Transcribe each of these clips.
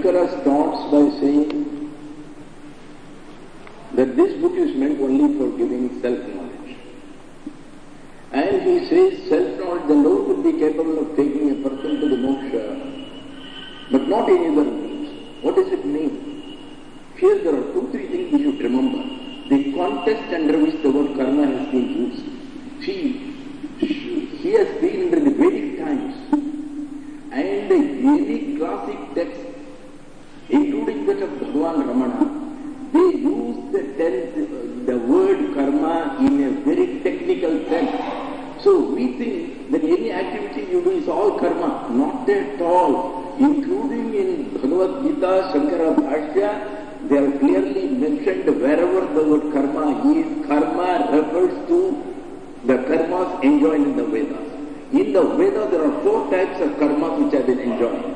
Shankara starts by saying that this book is meant only for giving self-knowledge. And he says self-knowledge alone will be capable of taking a person to the moksha, but not any other means. What does it mean? Here there are 2-3 things we should remember. The context under which the word karma has been used. He has been in the Vedic times, and any classic text, including that of Bhagavan Ramana, they use the word karma in a very technical sense. So we think that any activity you do is all karma. Not at all. Including in Bhagavad Gita, Shankara Bhashya, they are clearly mentioned wherever the word karma is. Karma refers to the karmas enjoyed in the Vedas. In the Vedas there are 4 types of karmas which have been enjoined.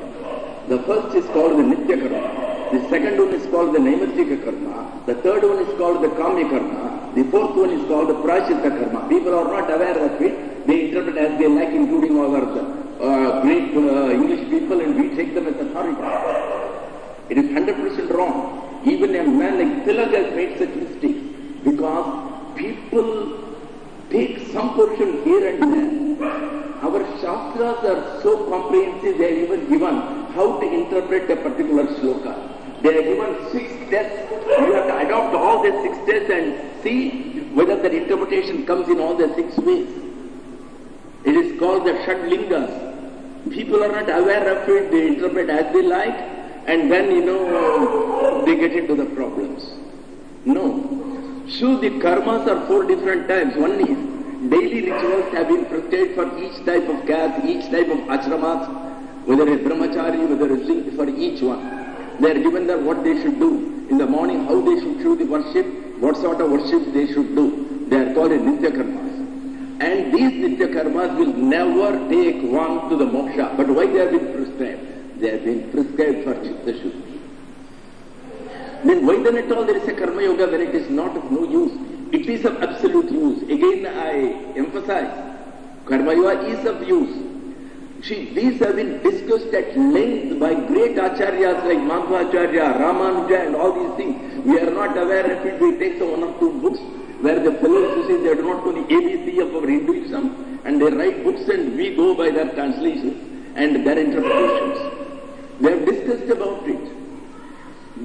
The first is called the Nitya karma. The second one is called the Naimatika karma. The third one is called the Kamya karma. The fourth one is called the Prashita karma. People are not aware of it. They interpret as they like, including all our great English people, and we take them as authority. It is 100% wrong. Even a man like Tilak has made such mistakes because people take some portion here and there. Our Shastras are so comprehensive, they are even given how to interpret a particular shloka. They are given 6 tests. You have to adopt all the 6 tests and see whether the interpretation comes in all the 6 ways. It is called the Shadlingas. People are not aware of it, they interpret as they like, and then, they get into the problems. No. So the karmas are 4 different types. One is daily rituals have been prescribed for each type of caste, each type of ashramas, whether it's brahmachari, whether it's linked for each one. They are given that what they should do in the morning, how they should do the worship, what sort of worship they should do. They are called nitya karmas. And these nitya karmas will never take one to the moksha. But why they have been prescribed? They have been prescribed for chitta shuddhi. Then why then at all there is a karma yoga when it is not of no use? It is of absolute use. Again I emphasize, karma yoga is of use. See, these have been discussed at length by great acharyas like Madhvacharya, Ramanuja and all these things. We are not aware of it. We take the 1 or 2 books where the fellows who say they do not know the ABC of our Hinduism, and they write books and we go by their translations and their interpretations. They have discussed about it.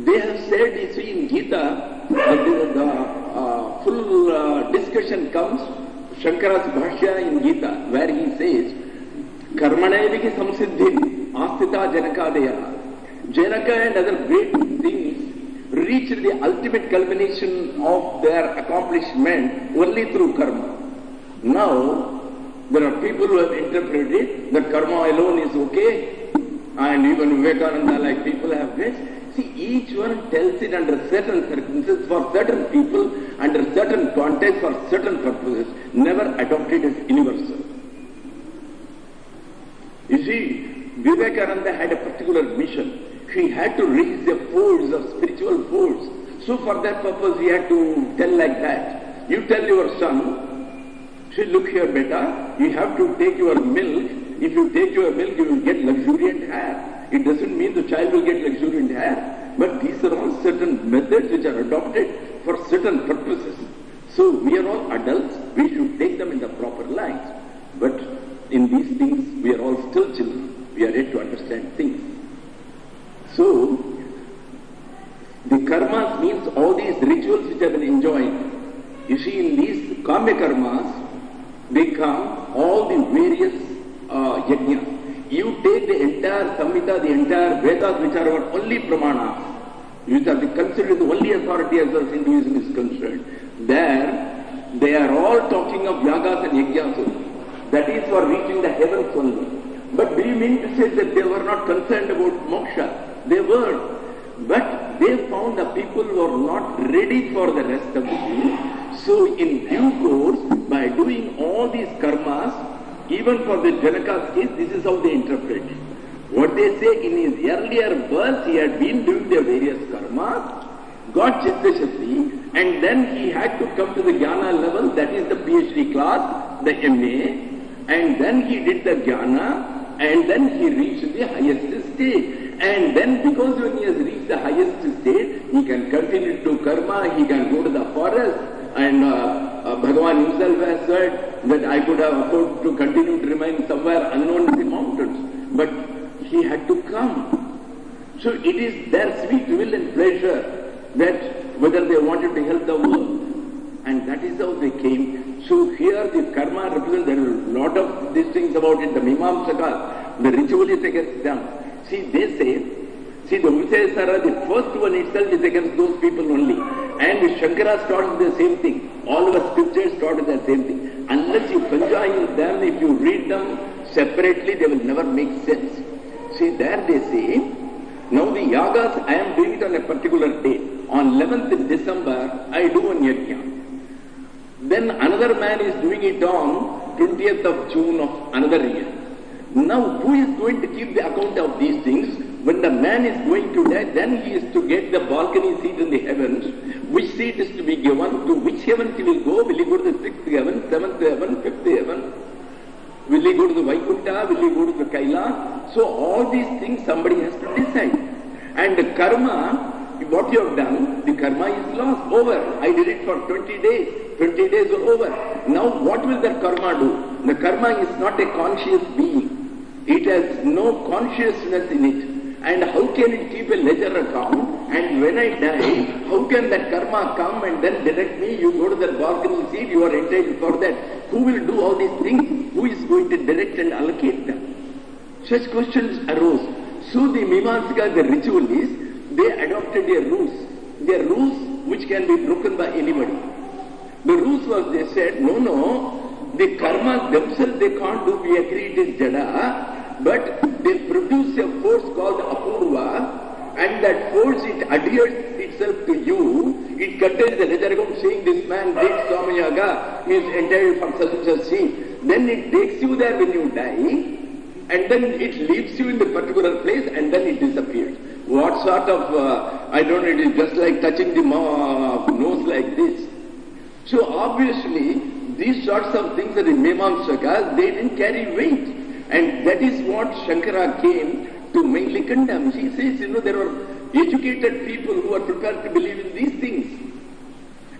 They have said, you see, in Gita, the full discussion comes, Shankara's Bhashya in Gita, where he says, Karmaneviki samsiddhin astita janakadeya. Janaka and other great things reached the ultimate culmination of their accomplishment only through karma. Now, there are people who have interpreted that karma alone is okay, and even Vivekananda like people have this. See, each one tells it under certain circumstances, for certain people, under certain contexts, for certain purposes, never adopted as universal. You see, Vivekananda had a particular mission. He had to reach the folds of spiritual folds. So for that purpose he had to tell like that. You tell your son, see, look here beta, you have to take your milk. If you take your milk, you will get luxuriant hair. It doesn't mean the child will get luxuriant hair. But these are all certain methods which are adopted for certain purposes. So we are all adults, we should take them in the proper light. But in these things, we are all still children. We are yet to understand things. So, the karmas means all these rituals which have been enjoined. You see, in these kamya karmas, they come all the various yajnas. You take the entire Samhita, the entire Vedas, which are our only pramanas, which are considered the only authority as far as Hinduism is concerned. There, they are all talking of yagas and yajnas only. That is for reaching the heavens only. But do you mean to say that they were not concerned about moksha? They were. But they found the people were not ready for the rest of the thing. So in due course, by doing all these karmas, even for the Janaka's case, this is how they interpret it. What they say, in his earlier birth, he had been doing the various karmas, got Chitta Shakti, and then he had to come to the Jnana level, that is the PhD class, the MA, and then he did the Jnana, and then he reached the highest stage. And then because when he has reached the highest state, he can continue to do karma, he can go to the forest, and Bhagavan himself has said that I could have afforded to continue to remain somewhere unknown in the mountains. But he had to come. So it is their sweet will and pleasure that whether they wanted to help the world. And that is how they came. So here the karma represents, there are a lot of these things about it, the Mimamsakas, the ritualists against them. See, they say, the Visayasara, the first one itself is against those people only. And the Shankara started the same thing. All our scriptures started the same thing. Unless you conjoin them, if you read them separately, they will never make sense. See, there they say, now the yagas, I am doing it on a particular day. On 11th December, I do one yajna. Then another man is doing it on 20th of June of another year. Now, who is going to keep the account of these things? When the man is going to die, then he is to get the balcony seat in the heavens. Which seat is to be given? To which heaven he will go? Will he go to the 6th heaven, 7th heaven, 5th heaven? Will he go to the Vaikuntha? Will he go to the Kaila? So all these things somebody has to decide. And the karma, what you have done, the karma is lost, over. I did it for 20 days. 20 days are over. Now what will the karma do? The karma is not a conscious being. It has no consciousness in it. And how can it keep a ledger account? And when I die, how can that karma come and then direct me? You go to the balcony seat, you are entitled for that. Who will do all these things? Who is going to direct and allocate them? Such questions arose. So the Mimamsaka, the ritualists, they adopted their rules. Their rules which can be broken by anybody. The rules was, they said, no, the karma themselves they can't do, we agree it is jada. But they produce a force called apurva, and that force, it adheres itself to you. It contains the ledger account saying this man did Swamayaga, he is entitled for such and such thing. Then it takes you there when you die, and then it leaves you in the particular place, and then it disappears. What sort of, I don't know, it is just like touching the nose like this. So obviously, these sorts of things are the Mimamsakas, they didn't carry weight. And that is what Shankara came to mainly condemn. He says, there are educated people who are prepared to believe in these things.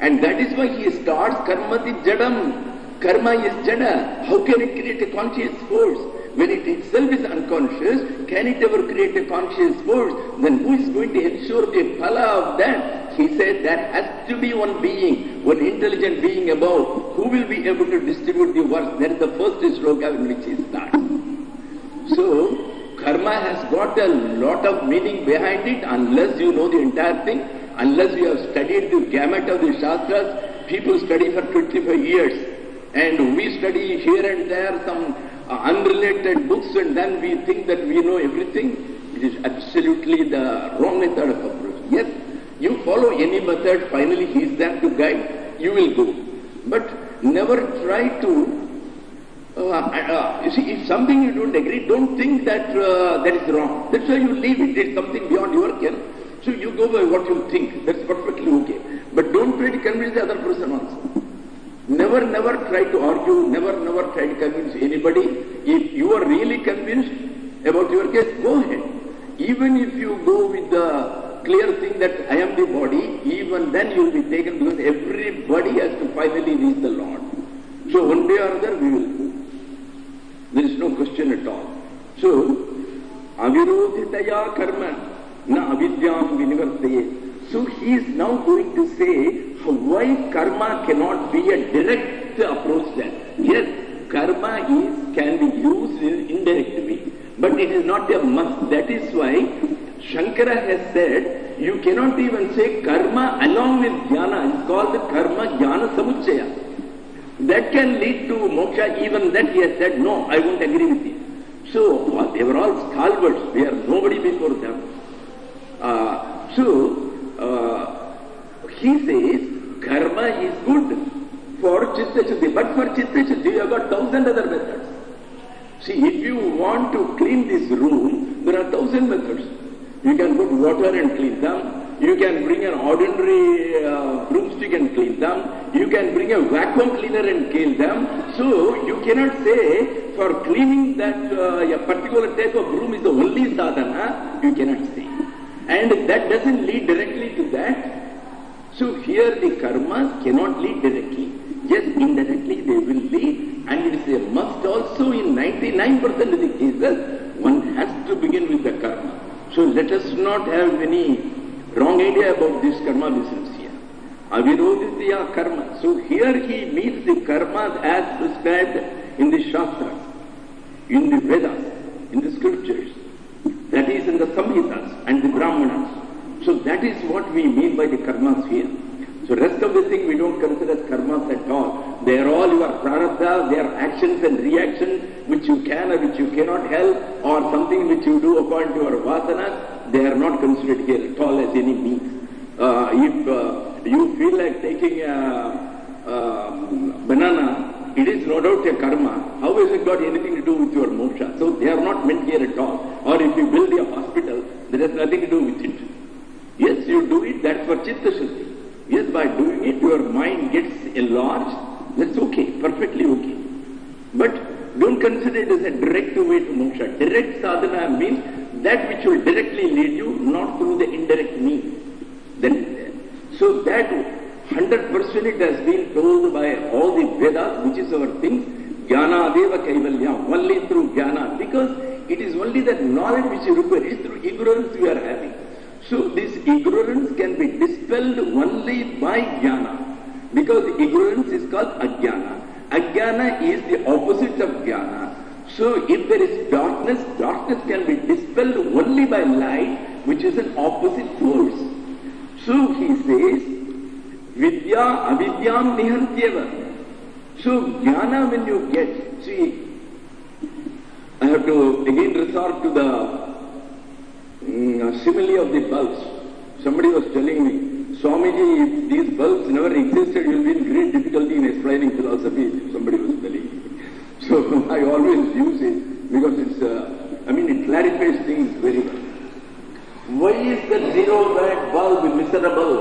And that is why he starts karmati jadam. Karma is jada. How can it create a conscious force? When it itself is unconscious, can it ever create a conscious force? Then who is going to ensure the phala of that? He said there has to be one being, one intelligent being above, who will be able to distribute the work. That is the first shloka in which he starts. So, karma has got a lot of meaning behind it unless you know the entire thing, unless you have studied the gamut of the Shastras. People study for 25 years and we study here and there some unrelated books and then we think that we know everything. It is absolutely the wrong method of approach. Yes, you follow any method, finally he is there to guide, you will go. But never try to you see, if something you don't agree, don't think that that is wrong. That's why you leave it. It's something beyond your ken. So you go by what you think. That's perfectly okay. But don't try to convince the other person also. Never try to argue. Never try to convince anybody. If you are really convinced about your case, go ahead. Even if you go with the clear thing that I am the body, even then you will be taken because everybody has to finally reach the Lord. So one day or other we will go. There is no question at all. So, avirodhitaya karma na avidyam vinivartaye. So he is now going to say why karma cannot be a direct approach then. Yes, karma can be used in indirect way, but it is not a must. That is why Shankara has said you cannot even say karma along with jnana. It's called the karma jnana samuchaya. That can lead to moksha. Even that he has said, no, I won't agree with you. So, they were all stalwarts. We are nobody before them. He says, karma is good for chitta shuddhi. But for chitta shuddhi, you have got 1,000 other methods. See, if you want to clean this room, there are 1,000 methods. You can put water and clean them. You can bring an ordinary broomstick and clean them. You can bring a vacuum cleaner and clean them. So you cannot say for cleaning that a particular type of broom is the only sadhana. You cannot say. And that doesn't lead directly to that. So here the karmas cannot lead directly. Yes, indirectly they will lead, and it is a must also in 99% of the cases, one has to begin with the karma. So let us not have any wrong idea about this karma business here. Avirodhitya karma. So here he meets the karmas as prescribed in the Shastras, in the Vedas, in the scriptures, that is in the Samhitas and the Brahmanas. So that is what we mean by the karmas here. So rest of the thing we don't consider as karmas at all. They are all your prarabdha, they are actions and reactions which you can or which you cannot help, or something which you do according to your vasanas. They are not considered here at all as any means. If you feel like taking a banana, it is no doubt a karma. How has it got anything to do with your moksha? So they are not meant here at all. Or if you build a hospital, there has nothing to do with it. Yes, you do it, that's for chitta shuddhi. Yes, by doing it, your mind gets enlarged. That's okay, perfectly okay. But don't consider it as a direct way to moksha. Direct sadhana means that which will directly lead you, not through the indirect means. That is there. So that 100% it has been told by all the Vedas, which is our thing, jnana deva kaivalya, only through jnana, because it is only that knowledge which you require, it is through ignorance we are having. So this ignorance can be dispelled only by jnana, because ignorance is called ajnana. Ajnana is the opposite of jnana. So if there is darkness, darkness can be dispelled only by light, which is an opposite force. So he says, vidya avidyam nihantyeva. So jnana when you get, see, I have to again resort to the simile of the bulbs. Somebody was telling me, Swamiji, if these bulbs never existed, you will be in great difficulty in explaining philosophy. Somebody was telling me. So I always use it because it's, it clarifies things very well. Why is the 0-watt bulb miserable?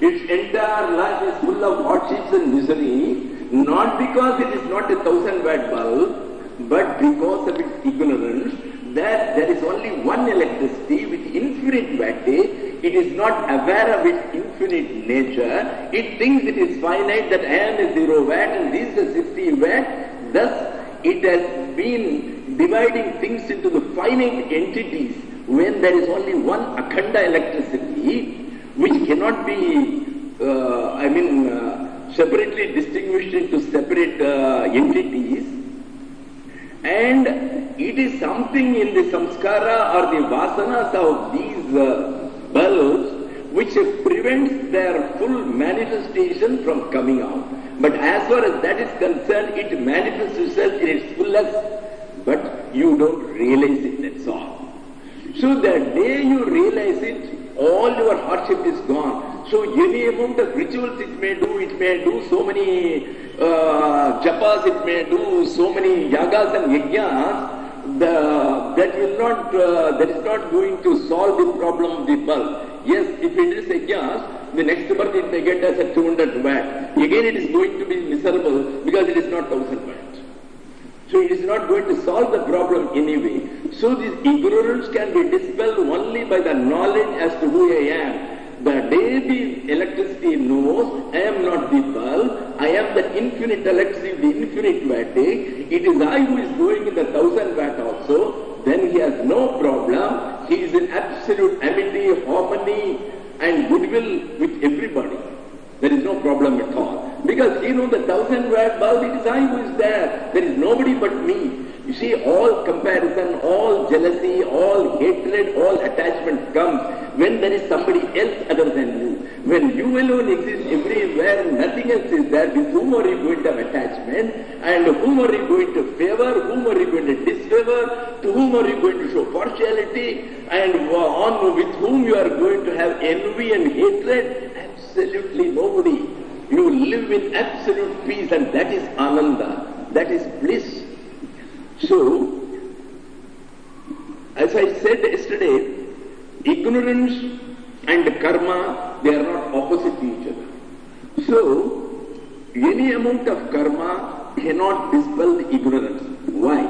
Its entire life is full of hardships and misery, not because it is not a 1000-watt bulb, but because of its ignorance that there is only one electricity with infinite wattage. It is not aware of its infinite nature. It thinks it is finite, that I am a 0-watt and this is a 60-watt. Thus, it has been dividing things into the finite entities when there is only one akhanda electricity, which cannot be, separately distinguished into separate entities. And it is something in the samskara or the vasanas of these bulbs which prevents their full manifestation from coming out. But as far as that is concerned, it manifests itself in its fullness, but you don't realize it, that's all. So the day you realize it, all your hardship is gone. So any amount of rituals it may do so many japas, it may do so many yagas and yajnas, that is not going to solve the problem of the bulb. Yes, if it is yajnas, the next birth it may get as a 200 watt. Again it is going to be miserable because it is not 1000 watt. So it is not going to solve the problem anyway. So this ignorance can be dispelled only by the knowledge as to who I am. The day the electricity knows, I am not the bulb, I am the infinite electricity, the infinite wattage, it is I who is going in the 1000 watt also, then he has no problem. He is in absolute amity, harmony and goodwill with everybody. There is no problem at all. Because he knows the 1000 watt bulb, it is I who is there. There is nobody but me. You see, all comparison, all jealousy, all hatred, all attachment comes when there is somebody else other than you. When you alone exist everywhere, nothing else is there, with whom are you going to have attachment? And whom are you going to favor? Whom are you going to disfavor? To whom are you going to show partiality? And with whom you are going to have envy and hatred? Absolutely nobody. You live in absolute peace, and that is ananda. That is bliss. So, as I said yesterday, ignorance and karma, they are not opposite to each other. So, any amount of karma cannot dispel the ignorance. Why?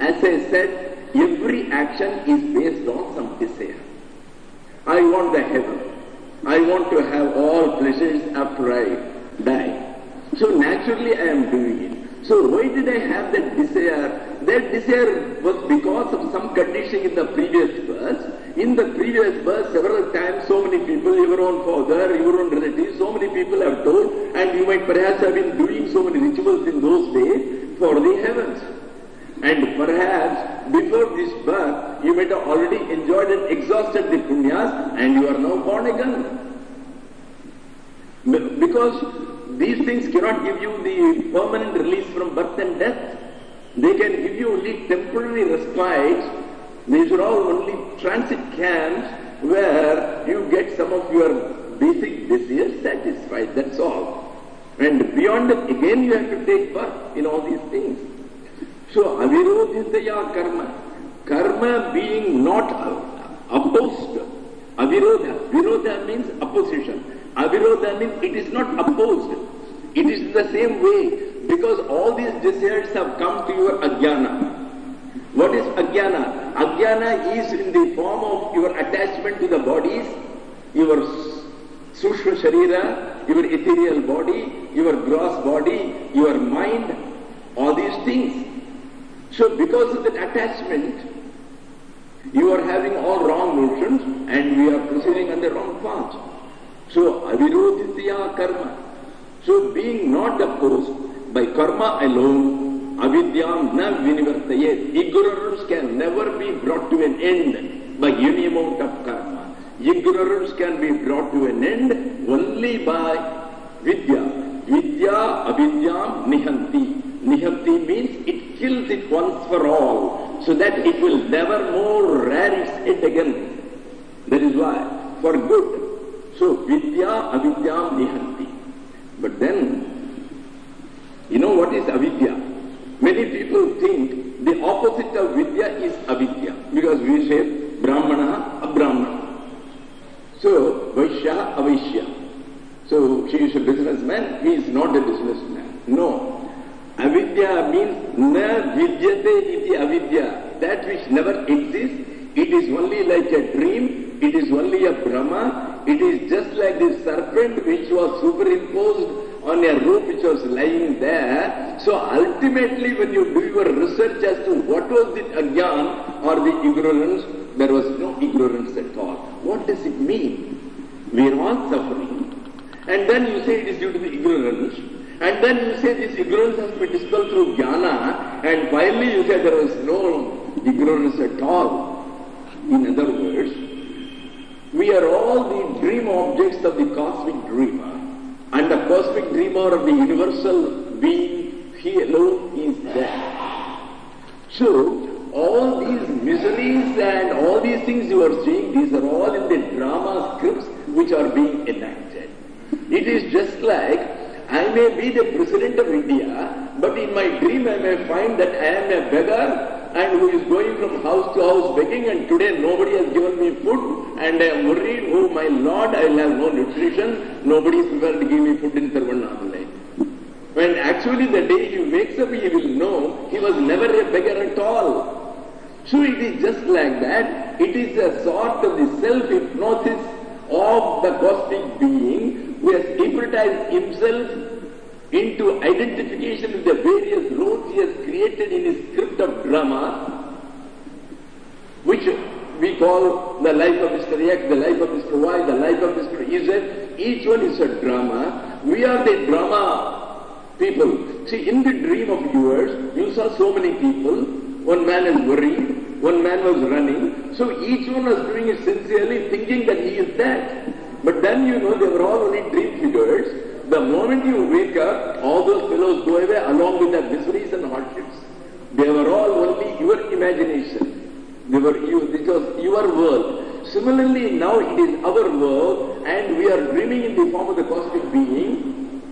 As I said, every action is based on some desire. I want the heaven. I want to have all pleasures after I die. So naturally I am doing it. So why did I have that desire? That desire was because of some conditioning in the previous birth. In the previous birth, several times, so many people, your own father, your own relatives, so many people have told, and you might perhaps have been doing so many rituals in those days for the heavens. And perhaps before this birth, you might have already enjoyed and exhausted the punyas, and you are now born again. Because these things cannot give you the permanent release from birth and death. They can give you only temporary respite. These are all only transit camps where you get some of your basic desires satisfied, that's all. And beyond that, again you have to take birth in all these things. So, avirodhitaya karma. Karma being not opposed. Avirodha. Virodha means opposition. Avirodha means it is not opposed. It is in the same way, because all these desires have come to your ajnana. What is ajnana? Ajnana is in the form of your attachment to the bodies, your sushma sharira, your ethereal body, your gross body, your mind, all these things. So because of that attachment, you are having all wrong notions and we are proceeding on the wrong path. So, avirodhitya karma. So, being not opposed by karma alone, avidyam na vinivartayet. Ignorance can never be brought to an end by any amount of karma. Ignorance can be brought to an end only by vidya. Vidya avidyam nihanti. Nihanti means it kills it once for all, so that it will never more rear its head again. That is why, for good. So, vidya avidyam nihanti. But then, you know what is avidya? Many people think the opposite of vidya is avidya, because we say brahmana, abrahmana. So, vaishya, avaishya. So, she is a businessman, he is not a businessman. No. Avidya means na vidyate iti avidya, that which never exists. It is only like a dream, it is only a Brahma, it is just like the serpent which was superimposed on a rope which was lying there. So ultimately when you do your research as to what was the ajnan or the ignorance, there was no ignorance at all. What does it mean? We are all suffering. And then you say it is due to the ignorance. And then you say this ignorance has to be dispelled through jnana. And finally you say there is no ignorance at all. In other words, we are all the dream objects of the cosmic dreamer. And the cosmic dreamer of the universal being, he alone is there. So, all these miseries and all these things you are seeing, these are all in the drama scripts which are being enacted. It is just like, I may be the President of India, but in my dream I may find that I am a beggar and who is going from house to house begging, and today nobody has given me food, and I am worried, oh my Lord, I will have no nutrition, nobody is prepared to give me food in Sarvannamalai. When actually the day he wakes up, he will know he was never a beggar at all. So it is just like that. It is a sort of the self-hypnosis of the cosmic being who has hypnotized himself into identification with the various roles he has created in his script of drama, which we call the life of Mr. X, the life of Mr. Y, the life of Mr. Z. Each one is a drama. We are the drama people. See, in the dream of yours, you saw so many people. One man is worried, one man was running. So each one was doing it sincerely, thinking that he is that. But then you know they were all only dream figures. The moment you wake up, all those fellows go away along with their miseries and hardships. They were all only your imagination. They were you, it was your world. Similarly, now it is our world, and we are dreaming in the form of the cosmic being.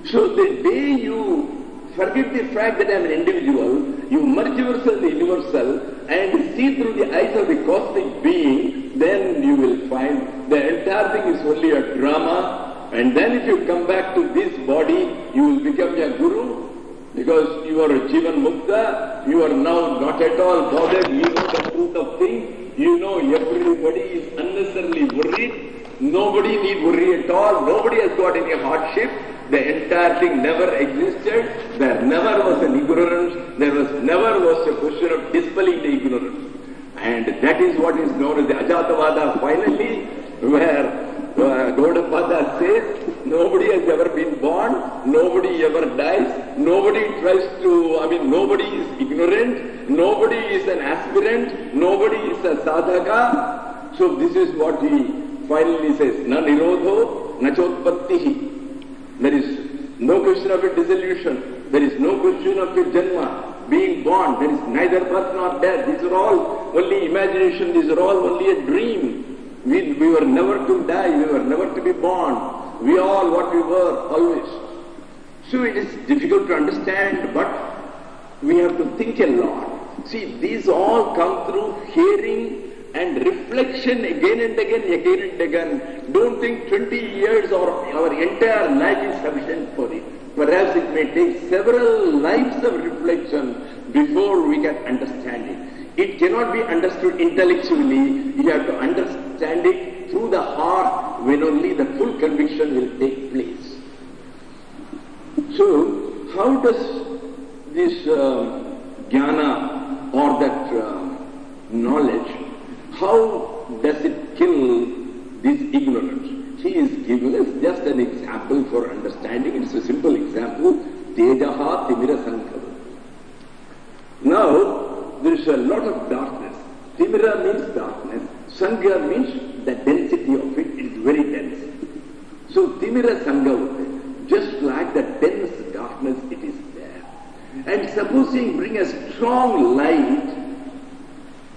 So the day you forget the fact that I am an individual, you merge yourself in the universal, and see through the eyes of the cosmic being, then you will find the entire thing is only a drama. And then if you come back to this body, you will become a guru, because you are a Jivan Mukta, you are now not at all bothered, you know the truth of things, you know everybody is unnecessarily worried, nobody need worry at all, nobody has got any hardship, the entire thing never existed, there never was an ignorance, never was a question of dispelling the ignorance. And that is what is known as the Ajatavada finally, where Gaudapada says, nobody has ever been born, nobody ever dies, nobody tries to, nobody is ignorant, nobody is an aspirant, nobody is a sadhaka. So this is what he finally says, na nirodho, na chotpattihi. There is no question of a dissolution, there is no question of a janma, being born, there is neither birth nor death, these are all only imagination, these are all only a dream. We were never to die, we were never to be born. We all what we were, always. So it is difficult to understand, but we have to think a lot. See, these all come through hearing and reflection again and again. Don't think 20 years or our entire life is sufficient for it. Perhaps it may take several lives of reflection before we can understand it. It cannot be understood intellectually. You have to understand it through the heart, when only the full conviction will take place. So, how does this jnana or that knowledge, how does it kill this ignorance? He is giving us just an example for understanding. It's a simple example. Tejaha timira sankava. Now, there is a lot of darkness. Timira means darkness. Sangha means the density of it. It is very dense. So timira sangha, just like the dense darkness, it is there. And supposing bring a strong light,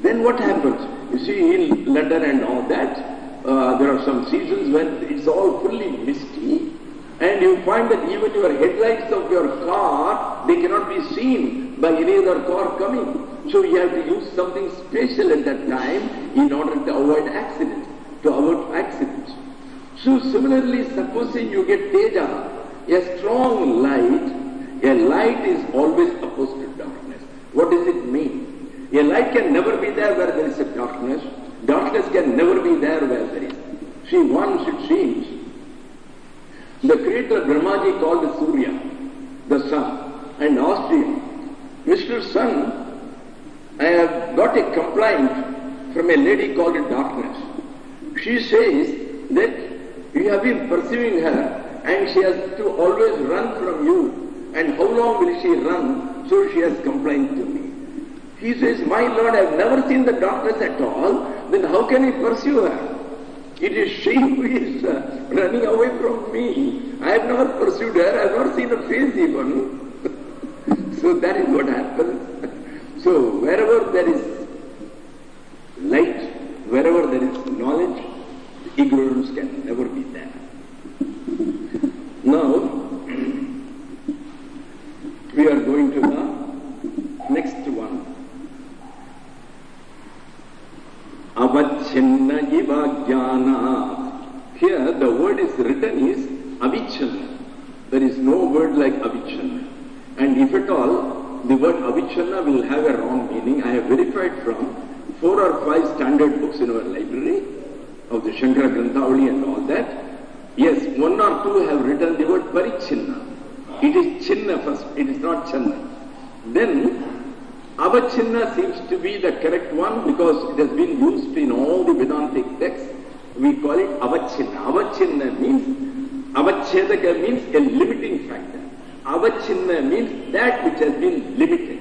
then what happens? You see, in London and all that, there are some seasons when it's all fully misty, and you find that even your headlights of your car, they cannot be seen by any other car coming. So you have to use something special at that time in order to avoid accidents, So similarly, supposing you get teja, a strong light, a light is always opposed to darkness. What does it mean? A light can never be there where there is a darkness. Darkness can never be there where there is. See, once it seems, the creator Brahmaji called the Surya, the sun, and asked him, Mr. Sun, I have got a complaint from a lady called Darkness. She says that you have been pursuing her and she has to always run from you. And how long will she run? So she has complained to me. He says, my Lord, I have never seen the darkness at all. Then how can I pursue her? It is she who is running away from me. I have never pursued her. I have not seen her face even. So that is what happens. So wherever there is light, wherever there is knowledge, ignorance can never be there. Now, we are going to the next one. Avachinna iva jnana. Here the word is written is avichanna. There is no word like avichanna. And if at all, the word avichanna will have a wrong meaning. I have verified from 4 or 5 standard books in our library of the Shankara Granthavali and all that. Yes, 1 or 2 have written the word parichinna. It is chinna first, it is not channa. Then, avachinna seems to be the correct one because it has been used in all the Vedantic texts. We call it avachinna. Avachinna means, avachedaka means a limiting factor. Avachinna means that which has been limited,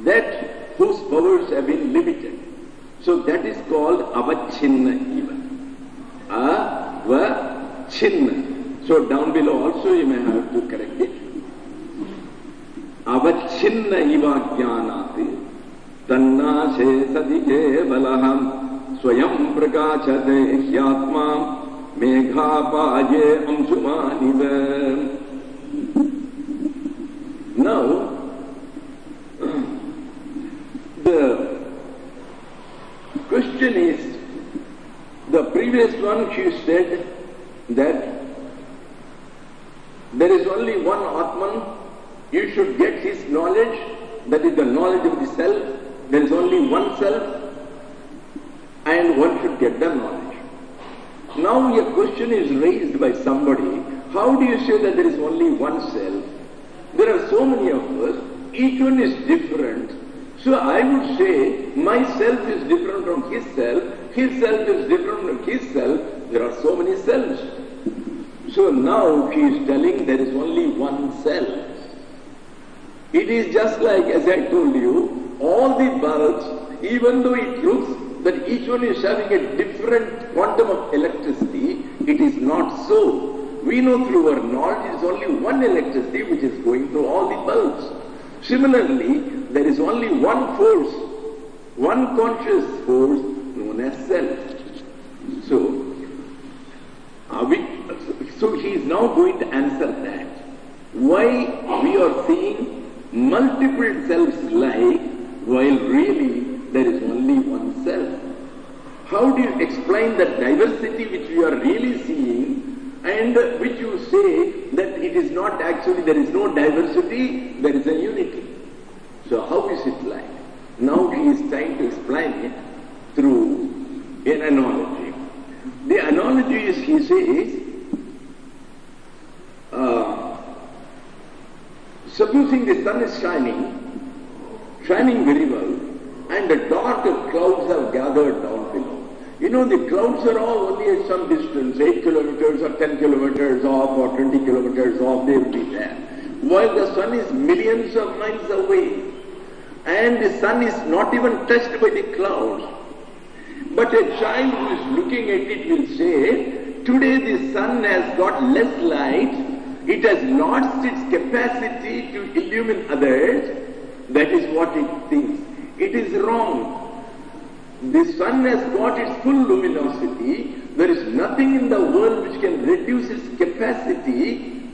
that whose powers have been limited. So that is called avachinna even. Avachinna. So down below also you may have to correct it. Avachinna iva jnanati tanna shesati balaham swayam prakachate hyatma megha paje amsumaniva. Now, the on she said that there is only one Atman, you should get his knowledge, that is the knowledge of the self. There is only one self and one should get the knowledge. Now a question is raised by somebody, how do you say that there is only one self? There are so many of us, each one is different. So I would say my self is different from his self is different from his self. There are so many selves. So now she is telling there is only one self. It is just like, as I told you, all the bulbs, even though it looks that each one is having a different quantum of electricity, it is not so. We know through our knowledge it is only one electricity which is going through all the bulbs. Similarly, there is only one force, one conscious force known as self. So he is now going to answer that. Why we are seeing multiple selves like, while really there is only one self. How do you explain that diversity which we are really seeing and which you say that it is not actually, there is no diversity, there is a unity. So how is it like? Now he is trying to explain it through an analogy. The analogy is, he says, supposing the sun is shining very well, and the dark clouds have gathered down below. You know, the clouds are all only at some distance, 8 kilometers or 10 kilometers off or 20 kilometers off, they will be there. While the sun is millions of miles away, and the sun is not even touched by the clouds. But a child who is looking at it will say, today the sun has got less light, it has lost its capacity to illumine others. That is what it thinks. It is wrong. The sun has got its full luminosity. There is nothing in the world which can reduce its capacity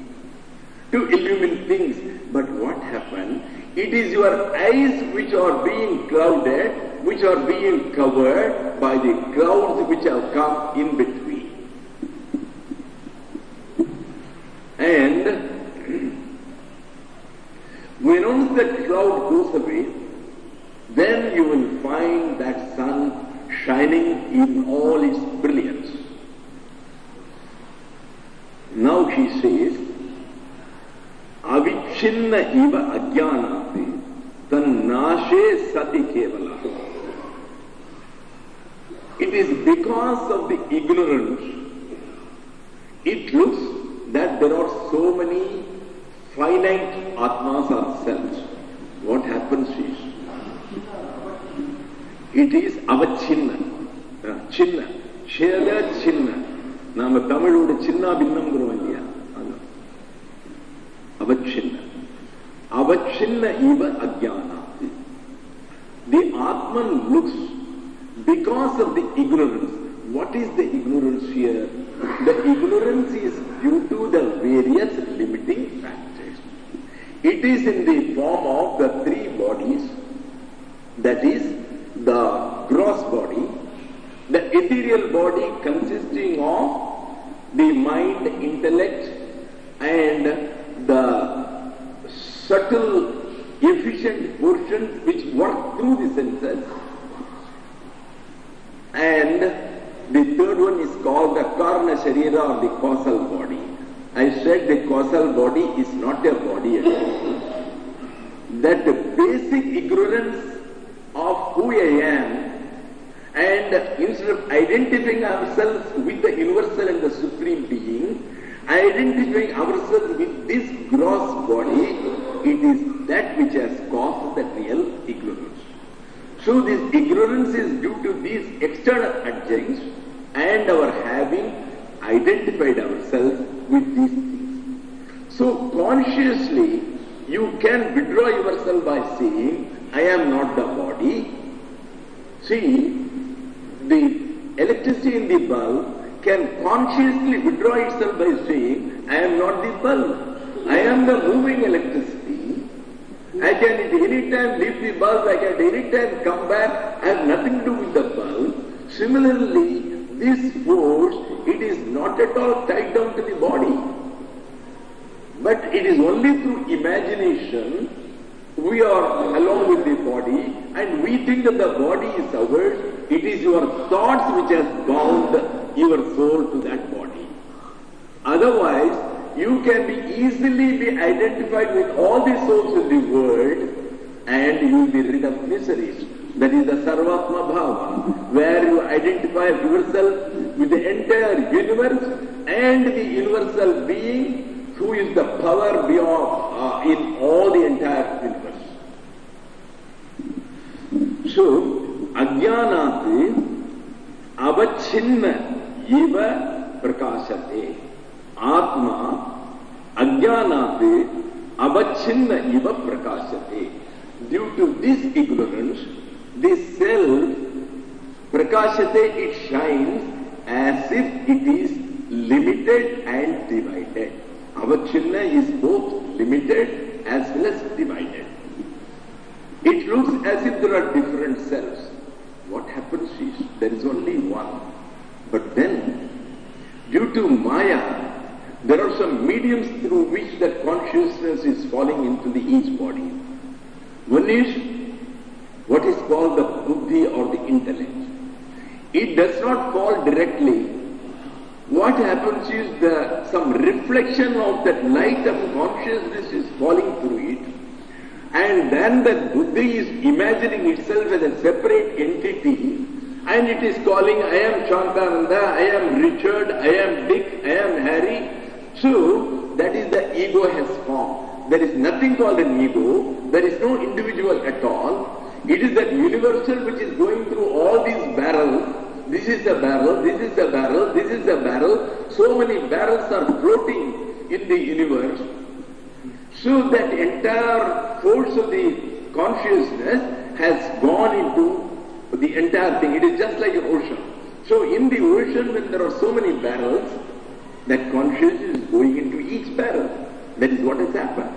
to illumine things. But what happened? It is your eyes which are being clouded, which are being covered by the clouds which have come in between. And when once that cloud goes away, then you will find that sun shining in all its brilliance. Now he says, Avichinna iva ajnanati tannashe sati kevala. It is because of the ignorance, it looks that there are so many finite atmas or selves. What happens is, it is avachinna, chinna, shela chinna. Nama Tamilude chinna binnam guruvandiya. Avachinna. Avachinna iva ajnanati. The Atman looks because of the ignorance. What is the ignorance here? The ignorance is due to the various limiting factors. It is in the form of the three bodies, that is, the gross body, the ethereal body consisting of the mind, intellect, and the subtle, efficient portions which work through the senses. And the third one is called the Karna Sharira, or the causal body. I said the causal body is not a body at all. That the basic ignorance of who I am, and instead of identifying ourselves with the universal and the supreme being, identifying ourselves with this gross body, it is that which has caused that real ignorance. So this ignorance is due to these external adjuncts and our having identified ourselves with these things. So consciously you can withdraw yourself by saying, I am not the body. See, the electricity in the bulb can consciously withdraw itself by saying, I am not the bulb. I am the moving electricity. I can at any time leave the bulb, I can at any time come back. I have nothing to do with the bulb. Similarly, this force, it is not at all tied down to the body. But it is only through imagination we are along with the body and we think that the body is ours. It is your thoughts which has bound your soul to that body. Otherwise, you can be easily be identified with all the souls in the world and you will be rid of miseries. That is the Sarvatma Bhava, where you identify yourself with the entire universe and the universal being who is the power beyond in all the entire universe. So, Ajnanati avachinna eva prakashate. Atma Ajnanati avachinna eva prakashate. Due to this ignorance, this self prakashate, it shines as if it is limited and divided. Avachinna is both limited as well as divided. It looks as if there are different selves. What happens is, there is only one. But then, due to Maya, there are some mediums through which that consciousness is falling into the each body. One is what is called the buddhi or the intellect. It does not fall directly. What happens is some reflection of that light of consciousness is falling through it, and then that buddhi is imagining itself as a separate entity, and it is calling, I am Shantananda, I am Richard, I am Dick, I am Harry. So, that is the ego has formed. There is nothing called an ego, there is no individual at all. It is that universal which is going through all these barrels. This is the barrel, this is the barrel, this is the barrel. So many barrels are floating in the universe. So that entire force of the consciousness has gone into the entire thing. It is just like an ocean. So in the ocean, when there are so many barrels, that consciousness is going into each barrel. That is what has happened.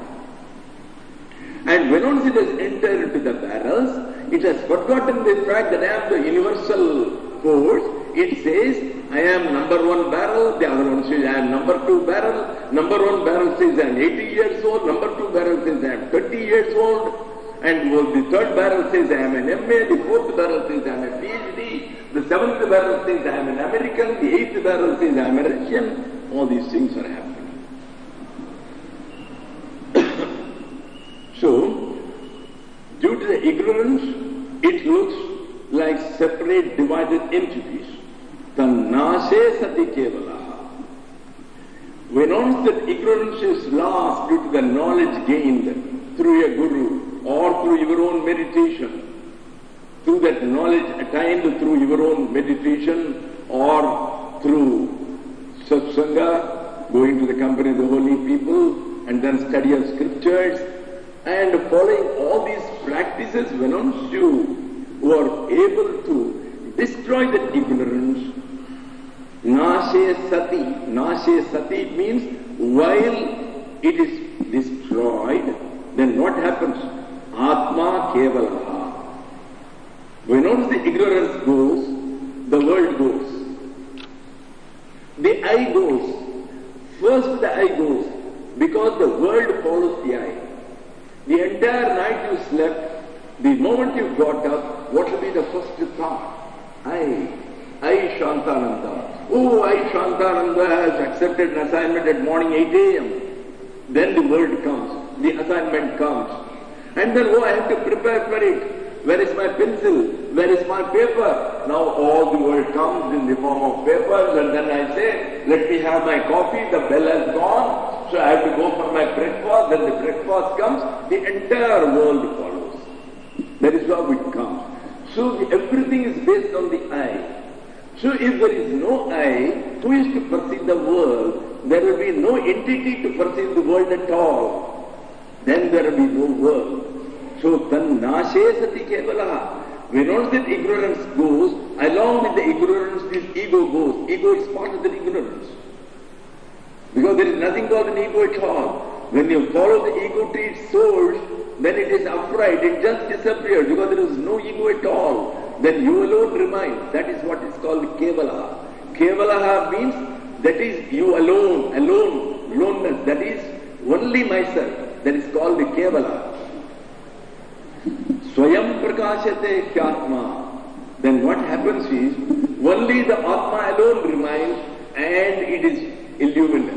And when once it has entered into the barrels, it has forgotten the fact that I am the universal force. It says, I am number one barrel, the other one says, I am number two barrel, number one barrel says I am 80 years old, number two barrel says I am 30 years old, and the third barrel says I am an MA, the fourth barrel says I am a PhD, the seventh barrel says I am an American, the eighth barrel says I am a Russian. All these things are happening. So, due to the ignorance, it looks like separate, divided entities. Tanashe sati kevalaha. When once that ignorance is lost due to the knowledge gained through a guru or through your own meditation, through that knowledge attained through your own meditation or through satsanga, going to the company of the holy people and then study of scriptures, and following all these practices, when once you are able to destroy that ignorance, nashe sati means while it is destroyed, then what happens? Atma kevalaha. When once the ignorance goes, the world goes. The I goes. First the I goes, because the world follows the I. The entire night you slept, the moment you got up, what will be the first thought? I Shantananda. Oh, I Shantananda has accepted an assignment at morning 8 a.m. Then the word comes, the assignment comes. And then, oh, I have to prepare for it. Where is my pencil? Where is my paper? Now all the word comes in the form of papers, and then I say, let me have my coffee, the bell has gone. So I have to go for my breakfast, then the breakfast comes, the entire world follows. That is how it comes. So everything is based on the I. So if there is no I, who is to perceive the world? There will be no entity to perceive the world at all. Then there will be no world. So tan nashe sati kevalaha. When once that ignorance goes, along with the ignorance this ego goes. Ego is part of the ignorance. Because there is nothing called an ego at all. When you follow the ego to its source, then it is upright, it just disappears because there is no ego at all. Then you alone remain. That is what is called kevala. Kevalaha means that is you alone, aloneness, that is only myself. That is called the Kevala. Swayam prakashate Atma. Then what happens is, only the Atma alone remains and it is illumined.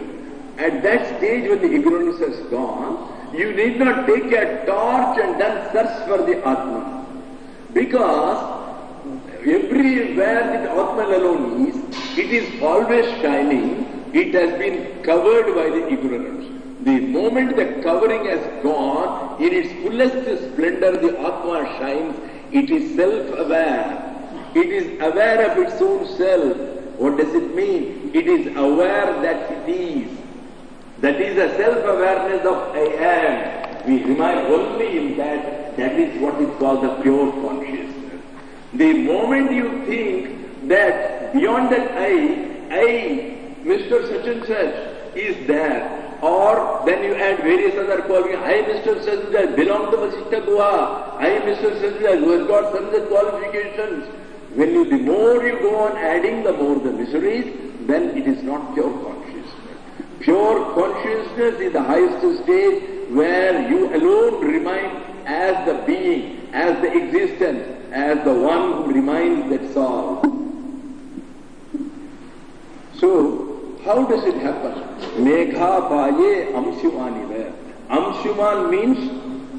At that stage when the ignorance has gone, you need not take a torch and then search for the Atma. Because everywhere that Atma alone is, it is always shining, it has been covered by the ignorance. The moment the covering has gone, in its fullest splendor the Atma shines, it is self-aware. It is aware of its own self. What does it mean? It is aware that it is. That is a self-awareness of I am. We remain only in that. That is what is called the pure consciousness. The moment you think that beyond that I, Mr. Such and Such, is there, or then you add various other qualifications. I, Mr. Such and Such, belong to Vasishta Guha. I, Mr. Such and Such, who has got some other qualifications. The more you go on adding, the more the miseries, then it is not pure consciousness. Pure consciousness is the highest stage where you alone remain as the being, as the existence, as the one who remains, that's all. So, how does it happen? Megha paye amshumaniva. Amshuman means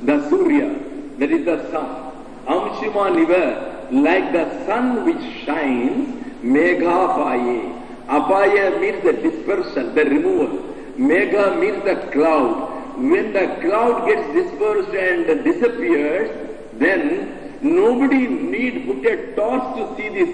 the Surya, that is the sun. Amshumaniva, like the sun which shines, megha paye. Apaya means the dispersal, the removal. Megha means the cloud. When the cloud gets dispersed and disappears, then nobody need put a torch to see the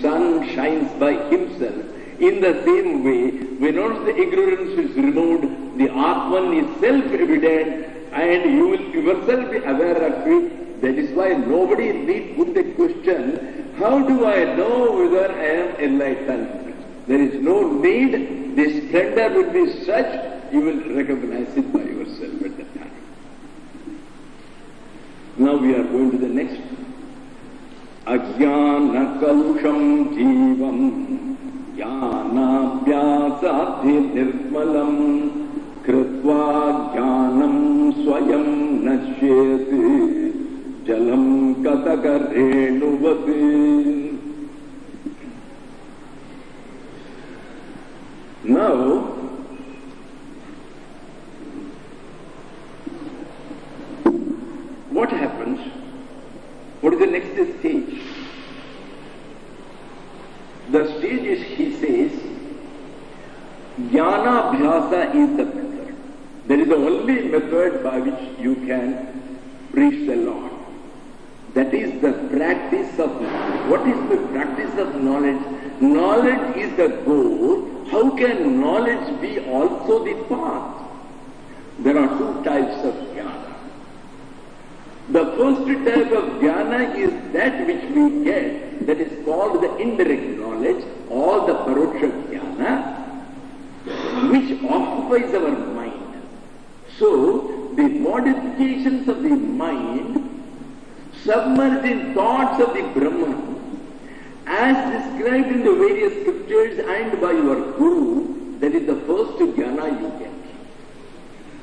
sun shines by himself. In the same way, when once the ignorance is removed, the Atman is self-evident and you will yourself be aware of it. That is why nobody need put the question, how do I know whether I am enlightened? There is no need. The splendor will be such, you will recognize it by yourself at that time. Now we are going to the next. Ajnana kalusham jivam jnana vyasati nirmalam kritva jnanam swayam nashyeti jalam katakarhenuvati. Now, what happens? What is the next stage? The stage is, he says, jnana abhyasa is the method. That is the only method by which you can reach the Lord. That is the practice of knowledge. What is the practice of knowledge? Knowledge is the goal. How can knowledge be also the path? There are two types of jnana. The first type of jnana is that which we get, that is called the indirect knowledge, or the paroksha jnana, which occupies our mind. So, the modifications of the mind submerged in thoughts of the Brahman, as described in the various scriptures and by your Guru, that is the first jnana you get.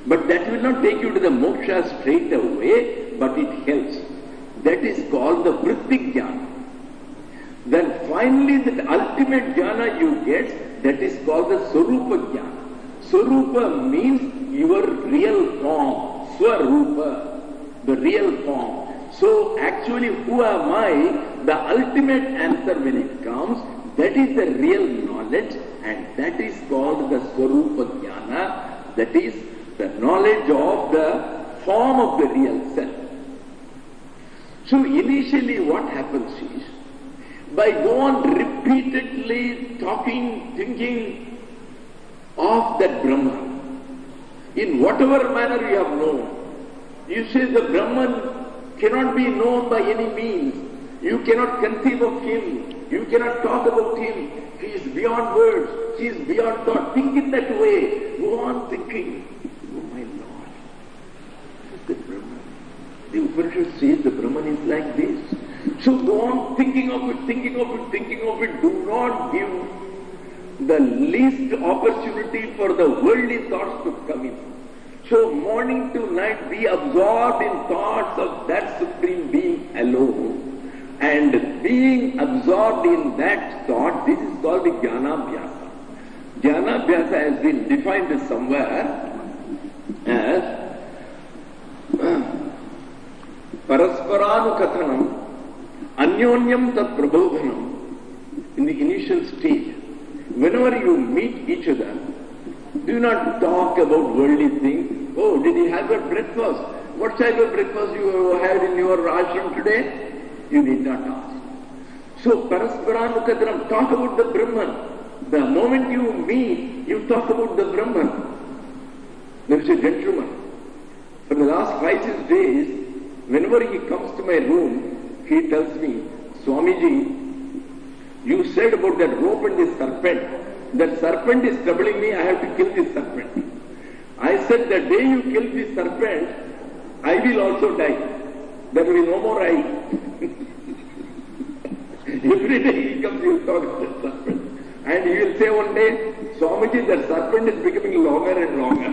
But that will not take you to the moksha straight away, but it helps. That is called the vrittik jnana. Then finally the ultimate jnana you get, that is called the swarupa jnana. Swarupa means your real form, swarupa, the real form. So actually, who am I? The ultimate answer when it comes, that is the real knowledge, and that is called the Swarupa Jnana, that is the knowledge of the form of the real self. So initially what happens is, by go on repeatedly talking, thinking of that Brahman, in whatever manner you have known, you say the Brahman cannot be known by any means. You cannot conceive of him. You cannot talk about him. He is beyond words. He is beyond thought. Think in that way. Go on thinking. Oh my Lord, the Brahman. The Upanishad says the Brahman is like this. So go on thinking of it, thinking of it, thinking of it. Do not give the least opportunity for the worldly thoughts to come in. So morning to night be absorbed in thoughts of that Supreme Being alone. And being absorbed in that thought, this is called the Jnanabhyasa. Jnanabhyasa has been defined somewhere as Parasparanukathanam Anyonyam Tat Prabodhanam. In the initial stage, whenever you meet each other, do not talk about worldly things. Oh, did you have your breakfast? What type of breakfast you had in your ashram today? You need not ask. So, Parasparanukathanam, talk about the Brahman. The moment you meet, you talk about the Brahman. There is a gentleman. For the last 5-6 days, whenever he comes to my room, he tells me, Swamiji, you said about that rope and the serpent. That serpent is troubling me, I have to kill this serpent. I said, the day you kill this serpent, I will also die. There will be no more I. Every day he comes, he will talk about the serpent. And he will say one day, Swamiji, that serpent is becoming longer and longer.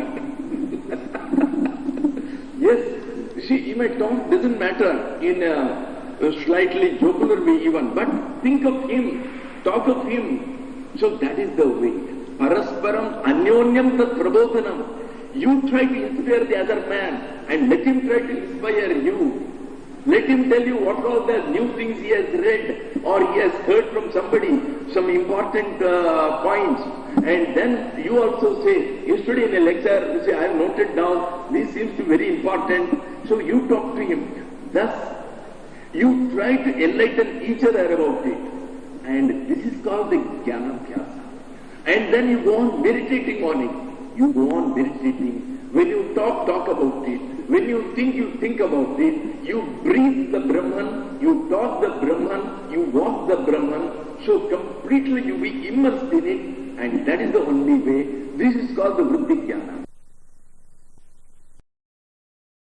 Yes, see, you might talk, doesn't matter, in a slightly jocular way even, but think of him, talk of him. So that is the way. Parasparam anyonyam tat prabodhanam. You try to inspire the other man and let him try to inspire you. Let him tell you what all the new things he has read or he has heard from somebody, some important points. And then you also say, yesterday in a lecture, you say, I have noted down, this seems to be very important. So you talk to him. Thus, you try to enlighten each other about it. And this is called the Jnanabhyasa. And then you go on meditating on it. You go on meditating. When you talk about it. When you think about it. You breathe the Brahman, you talk the Brahman, you walk the Brahman. So completely you be immersed in it. And that is the only way. This is called the Vritti Jnana.